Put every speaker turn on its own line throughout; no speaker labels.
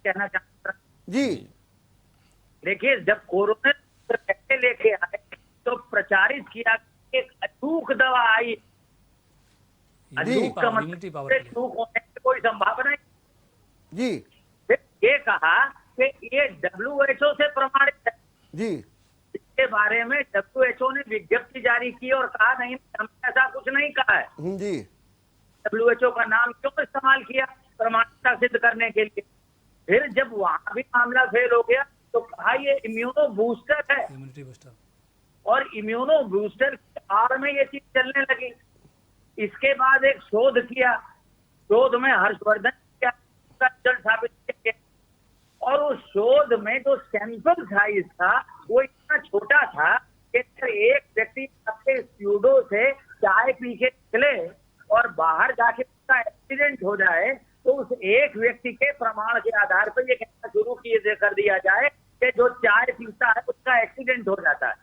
कहना चाहता हूं।
जी
देखिए, जब कोरोना पहले लेके आए तो प्रचारित किया कि एक अचूक दवा आई। अचूक का
इम्यूनिटी
मतलब
पावर के लिए।
अचूक होने की कोई संभावना नहीं।
जी
फिर ये कहा कि ये WHO से प्रमाणित है।
जी
इसके बारे में WHO ने विज्ञप्ति जारी की और कहा नहीं, हमने ऐसा कुछ नहीं कहा है।
जी
WHO का नाम क्यों इस्तेमाल किया? प्रमाणिकता सिद्ध करने के लिए। फिर जब वहां भी मामला फेल हो गया तो कहा ये इम्यूनो बूस्टर है,
इम्यूनिटी बूस्टर।
और इम्यूनो बूस्टर की आड़ में ये चीज चलने लगी। इसके बाद एक शोध किया, शोध में हर्षवर्धन किया, उसका रिजल्ट साबित किया, और उस शोध में जो सैंपल साइज था वो इतना छोटा था कि अगर एक व्यक्ति अपने स्यूडो से चाय पी के निकले और बाहर जाके उसका एक्सीडेंट हो जाए तो उस एक व्यक्ति के प्रमाण के आधार पर ये कहना शुरू कर दिया जाए कि जो चाय पीता है उसका एक्सीडेंट हो जाता है।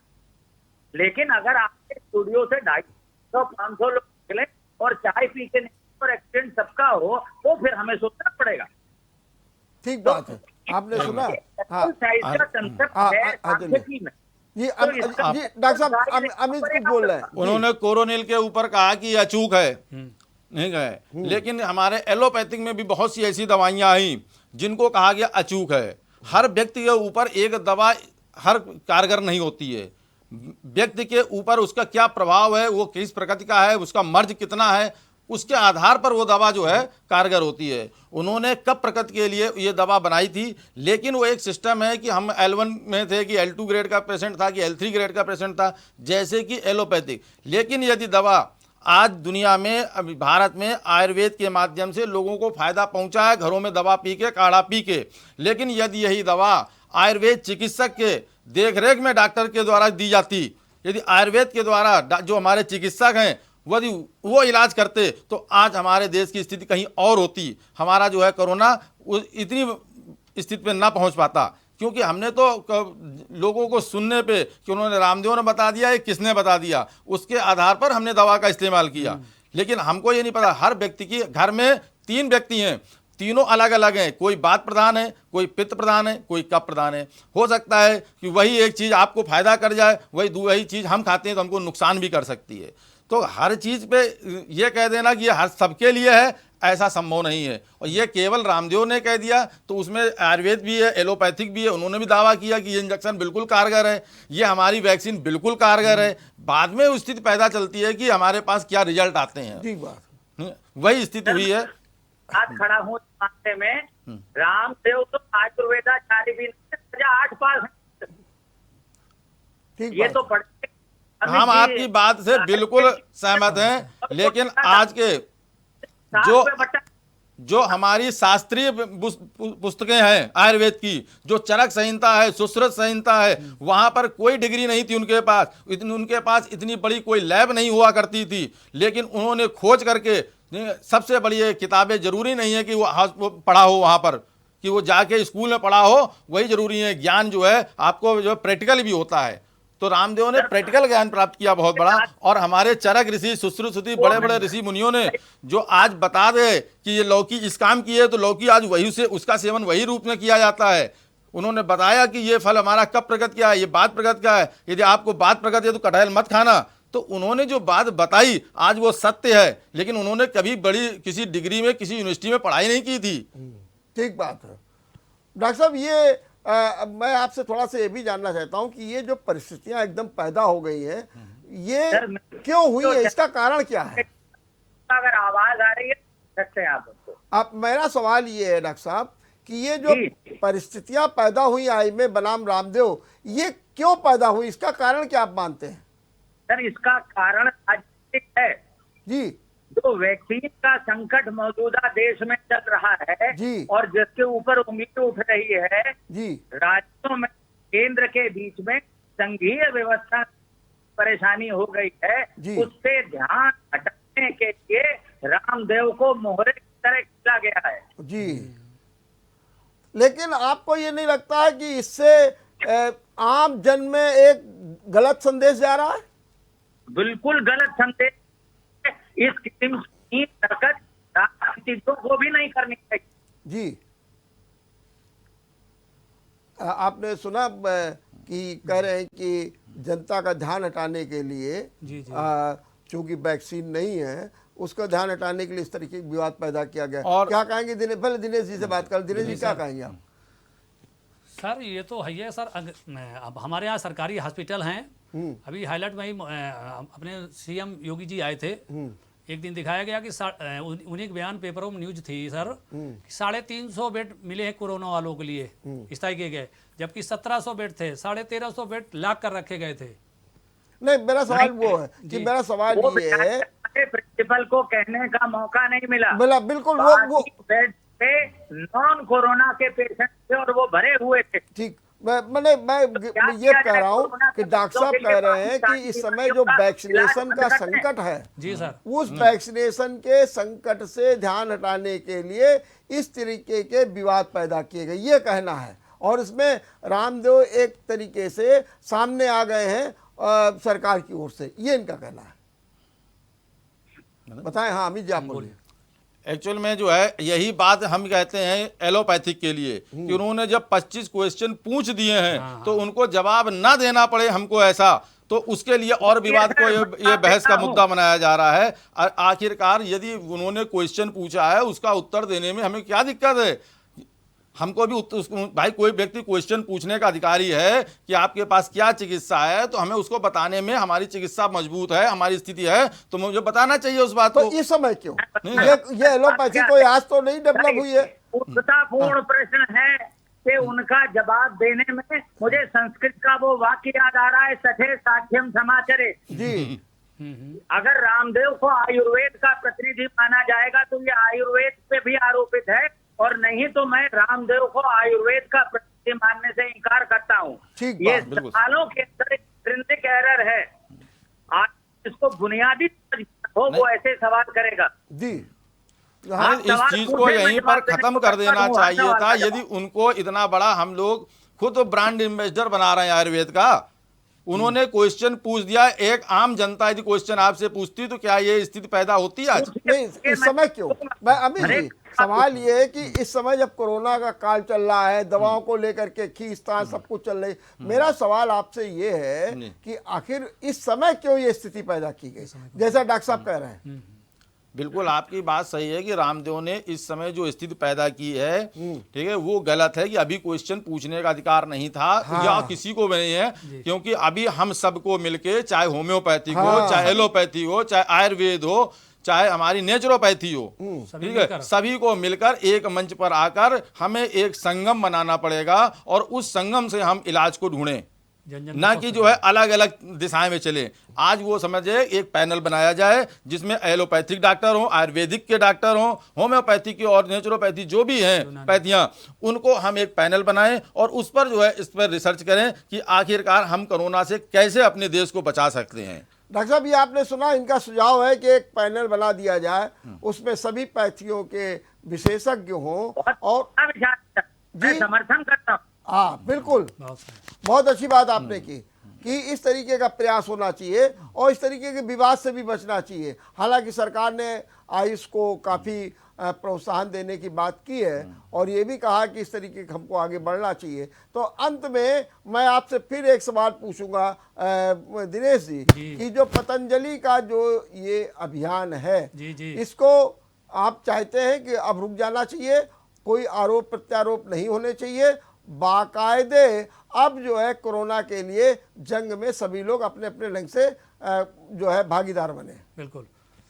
लेकिन अगर आपके स्टूडियो से 250-500 लोग निकले और चाय पी के निकले और एक्सीडेंट सबका हो तो फिर हमें सोचना पड़ेगा।
ठीक बात है, आपने सुना। हाँ
साइज का कंसेप्ट
हाँ,
है
हाँ,
सांख्यिकी में।
जी
तो इसका
जी डॉक्टर साहब अमित कुछ बोल रहे हैं।
उन्होंने कोरोनिल के ऊपर कहा कि ये अचूक है, नहीं कहे, लेकिन हमारे एलोपैथिक में भी बहुत सी ऐसी दवाइयां आई जिनको कहा गया अचूक है। हर व्यक्ति के ऊपर एक दवा हर कारगर नहीं होती है। व्यक्ति के ऊपर उसका क्या प्रभाव है, वो किस प्रकृति का है, उसका मर्ज कितना है, उसके आधार पर वो दवा जो है कारगर होती है। उन्होंने कब प्रकृति के लिए ये दवा बनाई थी, लेकिन वो एक सिस्टम है कि हम L1 में थे कि L2 ग्रेड का पेशेंट था कि L3 ग्रेड का पेशेंट था, जैसे कि एलोपैथिक। लेकिन यदि दवा आज दुनिया में, अभी भारत में आयुर्वेद के माध्यम से लोगों को फायदा पहुंचा है, घरों में दवा पी के, काढ़ा पी के, लेकिन यदि यही दवा आयुर्वेद चिकित्सक के देखरेख में डॉक्टर के द्वारा दी जाती, यदि आयुर्वेद के द्वारा जो हमारे चिकित्सक हैं यदि वो इलाज करते तो आज हमारे देश की स्थिति कहीं और होती। हमारा जो है कोरोना इतनी स्थिति पे ना पहुंच पाता, क्योंकि हमने तो लोगों को सुनने पे कि उन्होंने रामदेव ने बता दिया है, किसने बता दिया, उसके आधार पर हमने दवा का इस्तेमाल किया। लेकिन हमको ये नहीं पता, हर व्यक्ति की घर में 3 व्यक्ति हैं, तीनों अलग अलग हैं, कोई वात प्रधान है, कोई पित्त प्रधान है, कोई कफ प्रधान है। हो सकता है कि वही एक चीज़ आपको फायदा कर जाए, वही चीज़ हम खाते हैं तो हमको नुकसान भी कर सकती है। तो हर चीज़ पे ये कह देना कि ये हर सबके लिए है, ऐसा संभव नहीं है। और ये केवल रामदेव ने कह दिया तो उसमें आयुर्वेद भी है, एलोपैथिक भी है, उन्होंने भी दावा किया कि ये इंजेक्शन बिल्कुल कारगर है, ये हमारी वैक्सीन बिल्कुल कारगर है। बाद में उस स्थिति पैदा चलती है कि हमारे पास क्या रिजल्ट आते हैं।
ठीक बात,
वही स्थिति हुई है।
आज खड़ा हूँ मामले में, रामदेव तो आयुर्वेदाचार्य भी नहीं, 8 पास है।
ठीक
ये
बात
तो
है।
पढ़
हम आपकी बात से बिल्कुल सहमत हैं, लेकिन आज के जो हमारी शास्त्रीय पुस्तकें हैं आयुर्वेद की, जो चरक संहिता है, सुश्रुत संहिता है, वहां पर कोई डिग्री नहीं थी उनके पास, उनके पास इतनी बड़ी कोई लैब नहीं हुआ करती थी, लेकिन उन्होंने खोज करके सबसे बड़ी ये किताबें, जरूरी नहीं है कि वो पढ़ा हो वहां पर, कि वो जाके स्कूल में पढ़ा हो, वही जरूरी है। ज्ञान जो है आपको जो प्रैक्टिकल भी होता है, तो रामदेव ने प्रैक्टिकल ज्ञान प्राप्त किया बहुत बड़ा। और हमारे चरक ऋषि, सुश्रुति, बड़े बड़े ऋषि मुनियों ने जो आज बता दे कि ये लौकी इस काम की है, तो लौकी आज वही से उसका सेवन वही रूप में किया जाता है। उन्होंने बताया कि ये फल हमारा कब प्रकट किया है, ये बात प्रकट का है, यदि आपको बात प्रकट है तो कटहल मत खाना। तो उन्होंने जो बात बताई आज वो सत्य है, लेकिन उन्होंने कभी बड़ी किसी डिग्री में, किसी यूनिवर्सिटी में पढ़ाई नहीं की थी।
ठीक बात है। डॉक्टर साहब, ये मैं आपसे थोड़ा सा ये भी जानना चाहता हूं कि ये जो परिस्थितियां एकदम पैदा हो गई हैं, ये क्यों हुई है, इसका कारण क्या है?
अगर आवाज आ रही है सकते हैं आप।
मेरा सवाल ये है डॉक्टर साहब कि ये जो परिस्थितियां पैदा हुई आई में बनाम रामदेव, ये क्यों पैदा हुई, इसका कारण क्या आप मानते हैं?
सर, इसका कारण राजनीतिक है
जी।
जो वैक्सीन का संकट मौजूदा देश में चल रहा है
जी।
और जिसके ऊपर उम्मीद उठ रही है
जी।
राज्यों में केंद्र के बीच में संघीय व्यवस्था परेशानी हो गई है, उससे ध्यान हटाने के लिए रामदेव को मोहरे की तरह खींचा गया है।
जी। लेकिन आपको ये नहीं लगता है कि इससे आम जन में एक गलत संदेश जा रहा है?
बिल्कुल गलत संदेश। इस किस्म की हरकत राजनीतिज्ञों को भी नहीं करनी चाहिए।
जी। आपने सुना कि कह रहे हैं कि जनता का ध्यान हटाने के लिए
जी जी
चूंकि वैक्सीन नहीं है उसका ध्यान हटाने के लिए इस तरीके का विवाद पैदा किया गया।
और
क्या कहेंगे दिनेश, पहले दिनेश जी से बात कर, दिनेश जी क्या कहेंगे आप?
सर, ये तो है ही सर। अब हमारे यहाँ सरकारी हॉस्पिटल हैं। अभी हाईलाइट में ही अपने सीएम योगी जी आए थे, एक दिन दिखाया गया कि उन्हीं के बयान पेपरों में न्यूज थी सर कि 350 बेड मिले हैं कोरोना वालों के लिए स्थायी किए गए, जबकि 1700 बेड थे, 1350 बेड लाख कर रखे गए थे।
नहीं, मेरा सवाल वो है कि मेरा सवाल ये है,
प्रिंसिपल को कहने का मौका नहीं मिला।
बिल्कुल वो
बेड पे नॉन कोरोना के पेशेंट थे और वो भरे हुए थे।
ठीक, मैं ये कह रहा हूँ कि डॉक्टर साहब कह रहे हैं कि इस समय जो वैक्सीनेशन का संकट है
जी सर,
उस वैक्सीनेशन के संकट से ध्यान हटाने के लिए इस तरीके के विवाद पैदा किए गए, ये कहना है। और इसमें रामदेव एक तरीके से सामने आ गए हैं सरकार की ओर से, ये इनका कहना है। बताएं। हाँ अमित जी आप बोलिए।
एक्चुअल में जो है यही बात हम कहते हैं एलोपैथिक के लिए कि उन्होंने जब 25 क्वेश्चन पूछ दिए हैं तो उनको जवाब ना देना पड़े हमको ऐसा, तो उसके लिए और विवाद को ये बहस का मुद्दा बनाया जा रहा है। आखिरकार यदि उन्होंने क्वेश्चन पूछा है उसका उत्तर देने में हमें क्या दिक्कत है? हमको भी भाई कोई व्यक्ति क्वेश्चन पूछने का अधिकारी है कि आपके पास क्या चिकित्सा है, तो हमें उसको बताने में हमारी चिकित्सा मजबूत है, हमारी स्थिति है, तो मुझे बताना चाहिए उस बात
तो
को।
इस समय क्यों ये एलोपैथी कोई आज तो नहीं डेवलप हुई है।
उत्साहपूर्ण प्रश्न है कि उनका जवाब देने में मुझे संस्कृत का वो वाक्य याद आ रहा है, सठे साक्ष्यम समाचरे
जी।
अगर रामदेव को आयुर्वेद का प्रतिनिधि माना जाएगा तो ये आयुर्वेद पे भी आरोपित है, और नहीं तो मैं रामदेव को आयुर्वेद का प्रतिनिधि मानने से इनकार करता हूँ। ये सवालों के अंदर इंट्रिंसिक एरर है। आज इसको बुनियादी हो वो ऐसे सवाल करेगा
जी।
इस चीज को यहीं पर खत्म कर देना चाहिए था। यदि उनको इतना बड़ा, हम लोग खुद ब्रांड एम्बेसडर बना रहे हैं आयुर्वेद का, उन्होंने क्वेश्चन पूछ दिया। एक आम जनता यदि क्वेश्चन आपसे पूछती तो क्या ये स्थिति पैदा होती आज?
नहीं, इस समय क्यों? मैं अमित जी, सवाल ये है कि इस समय जब कोरोना का काल चल रहा है, दवाओं को लेकर के खींचतान सब कुछ चल रही, मेरा सवाल आपसे ये है कि आखिर इस समय क्यों ये स्थिति पैदा की गई, जैसा डॉक्टर साहब कह रहे हैं?
बिल्कुल आपकी बात सही है कि रामदेव ने इस समय जो स्थिति पैदा की है, ठीक है, वो गलत है कि अभी क्वेश्चन पूछने का अधिकार नहीं था। या किसी को भी नहीं है, क्योंकि अभी हम सबको मिलके, चाहे होम्योपैथिक हो, चाहे एलोपैथी हो, चाहे आयुर्वेद हो, चाहे हमारी नेचुरोपैथी हो, ठीक है, सभी को मिलकर एक मंच पर आकर हमें एक संगम बनाना पड़ेगा और उस संगम से हम इलाज को ढूंढें, ना कि जो है अलग अलग दिशाएं में चले। आज वो समझे एक पैनल बनाया जाए जिसमें एलोपैथिक डॉक्टर हो, आयुर्वेदिक के डॉक्टर हो, होम्योपैथी की और नेचुरोपैथी जो भी हैं पैथियां, उनको हम एक पैनल बनाएं और उस पर जो है इस पर रिसर्च करें कि आखिरकार हम कोरोना से कैसे अपने देश को बचा सकते हैं।
डॉक्टर साहब, ये आपने सुना, इनका सुझाव है कि एक पैनल बना दिया जाए, उसमें सभी पैथियों के विशेषज्ञ हों और
जी समर्थन करता हूं।
हाँ बिल्कुल, बहुत अच्छी बात आपने की कि इस तरीके का प्रयास होना चाहिए और इस तरीके के विवाद से भी बचना चाहिए। हालांकि सरकार ने आयुष को काफ़ी प्रोत्साहन देने की बात की है और ये भी कहा कि इस तरीके का हमको आगे बढ़ना चाहिए। तो अंत में मैं आपसे फिर एक सवाल पूछूंगा दिनेश जी कि जो पतंजलि का जो ये अभियान है, इसको आप चाहते हैं कि अब रुक जाना चाहिए, कोई आरोप प्रत्यारोप नहीं होने चाहिए, बाकायदे अब जो है कोरोना के लिए जंग में सभी लोग अपने अपने ढंग से जो है भागीदार बने?
बिल्कुल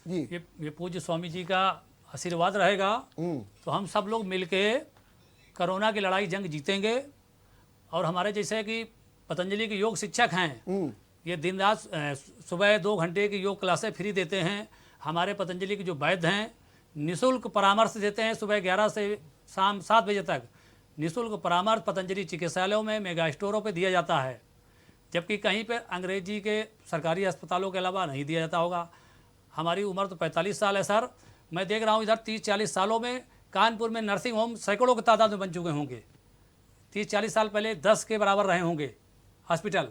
जी।
ये पूज्य स्वामी जी का आशीर्वाद रहेगा तो हम सब लोग मिलके कोरोना की लड़ाई जंग जीतेंगे। और हमारे जैसे कि पतंजलि के योग शिक्षक हैं, ये दिन रात सुबह 2 घंटे की योग क्लासें फ्री देते हैं। हमारे पतंजलि के जो वैद्य हैं निःशुल्क परामर्श देते हैं, सुबह 11 से शाम 7 बजे तक निःशुल्क परामर्श पतंजलि चिकित्सालयों में, मेगा स्टोरों पे दिया जाता है, जबकि कहीं पर अंग्रेजी के सरकारी अस्पतालों के अलावा नहीं दिया जाता होगा। हमारी उम्र तो 45 साल है सर, मैं देख रहा हूँ इधर 30-40 सालों में कानपुर में नर्सिंग होम सैकड़ों की तादाद में बन चुके होंगे। 30-40 साल पहले 10 के बराबर रहे होंगे हॉस्पिटल।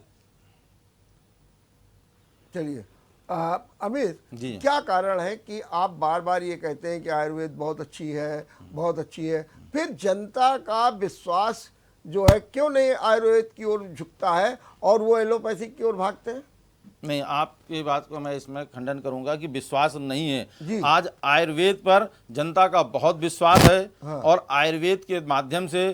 चलिए अमित, क्या कारण है कि आप बार बार ये कहते हैं कि आयुर्वेद बहुत अच्छी है, बहुत अच्छी है, फिर जनता का विश्वास जो है क्यों नहीं आयुर्वेद की ओर झुकता है और वो एलोपैथिक की ओर भागते हैं?
नहीं, आपकी बात को मैं इसमें खंडन करूंगा कि विश्वास नहीं
जी।
है। आज आयुर्वेद पर जनता का बहुत विश्वास है।
हाँ।
और आयुर्वेद के माध्यम से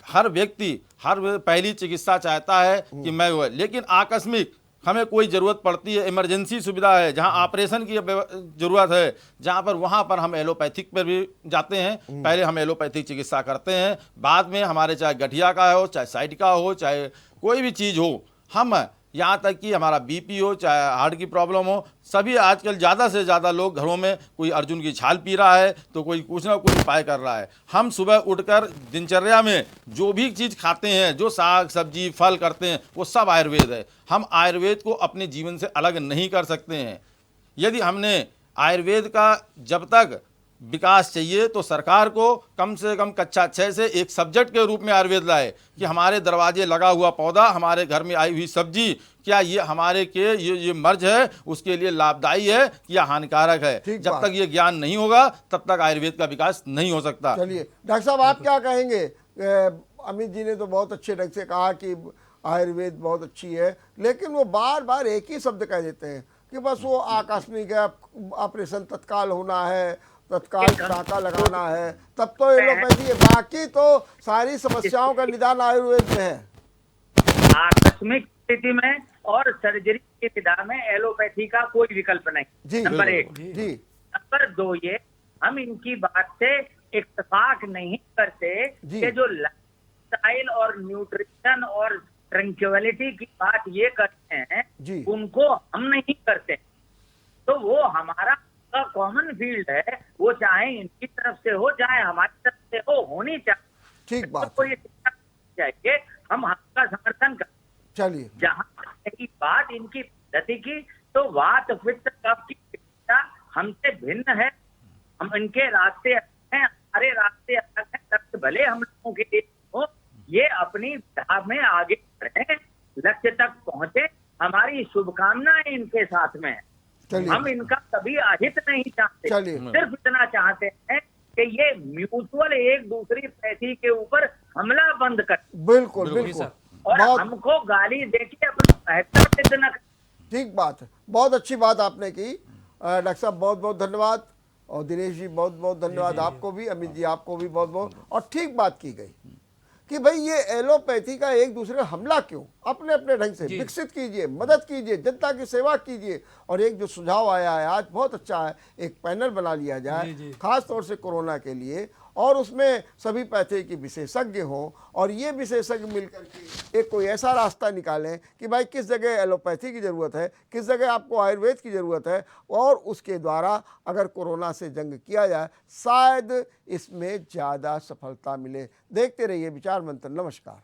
हर व्यक्ति हर पहली चिकित्सा चाहता है कि मैं वो, लेकिन आकस्मिक हमें कोई ज़रूरत पड़ती है, इमरजेंसी सुविधा है, जहां ऑपरेशन की ज़रूरत है, जहां पर वहां पर हम एलोपैथिक पर भी जाते हैं। पहले हम एलोपैथिक चिकित्सा करते हैं, बाद में हमारे चाहे गठिया का हो, चाहे साइड का हो, चाहे कोई भी चीज़ हो, हम यहाँ तक कि हमारा बीपी हो, चाहे हार्ट की प्रॉब्लम हो, सभी आजकल ज़्यादा से ज़्यादा लोग घरों में कोई अर्जुन की छाल पी रहा है तो कोई कुछ ना कुछ उपाय कर रहा है। हम सुबह उठकर दिनचर्या में जो भी चीज़ खाते हैं, जो साग सब्जी फल करते हैं, वो सब आयुर्वेद है। हम आयुर्वेद को अपने जीवन से अलग नहीं कर सकते हैं। यदि हमने आयुर्वेद का जब तक विकास चाहिए तो सरकार को कम से कम कक्षा 6 से एक सब्जेक्ट के रूप में आयुर्वेद लाए कि हमारे दरवाजे लगा हुआ पौधा, हमारे घर में आई हुई सब्जी, क्या ये हमारे के ये मर्ज है उसके लिए लाभदायी है या हानिकारक है। जब तक ये ज्ञान नहीं होगा तब तक आयुर्वेद का विकास नहीं हो सकता।
चलिए डॉक्टर साहब, आप क्या कहेंगे? अमित जी ने तो बहुत अच्छे ढंग से कहा कि आयुर्वेद बहुत अच्छी है, लेकिन वो बार बार एक ही शब्द कह देते हैं कि बस वो आकस्मिक है, ऑपरेशन तत्काल होना है, तत्काल टाका लगाना है, तब तो एलोपैथी है, बाकी तो सारी समस्याओं का निदान आयुर्वेद में है।
आकस्मिक स्थिति में और सर्जरी के निदान में एलोपैथी का कोई विकल्प नहीं।
जी,
नंबर 1।
जी।
नंबर 2, ये हम इनकी बात से इत्तेफाक नहीं करते कि जो लाइफस्टाइल और न्यूट्रिशन और ट्रंक्विलिटी की बात ये करते हैं, उनको हम नहीं करते। तो वो हमारा कॉमन फील्ड है, वो चाहे इनकी तरफ से हो चाहे हमारी तरफ से हो, होनी चाहिए।
ठीक बात
तो ये चाहिए, हम आपका समर्थन कर।
चलिए,
जहाँ की बात इनकी पद्धति की, तो वात पित्त कफ की चिकित्सा हमसे भिन्न है। हम इनके रास्ते हैं, हमारे रास्ते अलग हैं। तब भले हम लोगों के लिए हो, ये अपनी विधा में आगे बढ़े, लक्ष्य तक पहुंचे, हमारी शुभकामनाएं इनके साथ में है। हम इनका कभी अहित नहीं चाहते, सिर्फ इतना चाहते हैं कि ये म्यूचुअल एक दूसरी पैथी के ऊपर हमला बंद कर।
बिल्कुल बिल्कुल।
और हमको गाली देके अपना बेहतर सिद्ध न।
ठीक बात है, बहुत अच्छी बात आपने की। डॉक्टर साहब बहुत बहुत धन्यवाद, और दिनेश जी बहुत बहुत धन्यवाद आपको भी, अमित जी आपको भी बहुत बहुत। और ठीक बात की गई कि भाई ये एलोपैथी का एक दूसरे हमला क्यों, अपने अपने ढंग से विकसित कीजिए, मदद कीजिए, जनता की सेवा कीजिए। और एक जो सुझाव आया है आज बहुत अच्छा है, एक पैनल बना लिया जाए खास तौर से कोरोना के लिए, और उसमें सभी पैथी के विशेषज्ञ हों, और ये विशेषज्ञ मिलकर के एक कोई ऐसा रास्ता निकालें कि भाई किस जगह एलोपैथी की ज़रूरत है, किस जगह आपको आयुर्वेद की ज़रूरत है, और उसके द्वारा अगर कोरोना से जंग किया जाए शायद इसमें ज़्यादा सफलता मिले। देखते रहिए विचार मंथन। नमस्कार।